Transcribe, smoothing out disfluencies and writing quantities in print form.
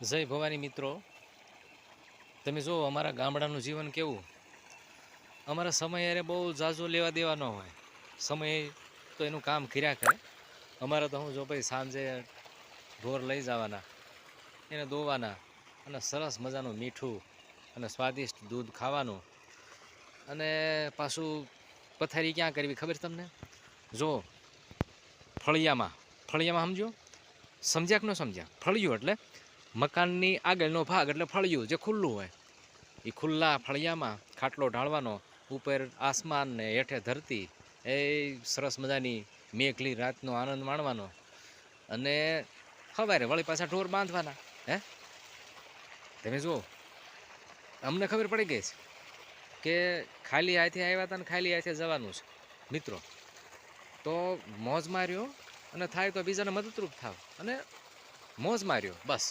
જય ભવાની મિત્રો, તમે જુઓ અમારા ગામડાનું જીવન કેવું. અમારા સમય અરે બહુ ઝાઝો લેવા દેવા ન હોય. સમય તો એનું કામ કર્યા કરે. અમારે તો હું જો ભાઈ સાંજે ઢોર લઈ જવાના, એને દોવાના, અને સરસ મજાનું મીઠું અને સ્વાદિષ્ટ દૂધ ખાવાનું. અને પાછું પથારી ક્યાં કરવી ખબર તમને? જો ફળિયામાં. ફળિયામાં સમજો, સમજ્યા કે ન સમજ્યા? ફળિયું એટલે મકાનની આગળનો ભાગ, એટલે ફળિયું જે ખુલ્લું હોય. એ ખુલ્લા ફળિયામાં ખાટલો ઢાળવાનો, ઉપર આસમાન ને હેઠે ધરતી, એ સરસ મજાની મેઘલી રાતનો આનંદ માણવાનો. અને સવારે વળી પાછા ઢોર બાંધવાના. હે, તમે જુઓ, અમને ખબર પડી ગઈ છે કે ખાલી હાથે આવ્યા હતા ને ખાલી હાથે જવાનું છે મિત્રો. તો મોજ માર્યો, અને થાય તો બીજાને મદદરૂપ થાવ, અને મોજ માર્યો બસ.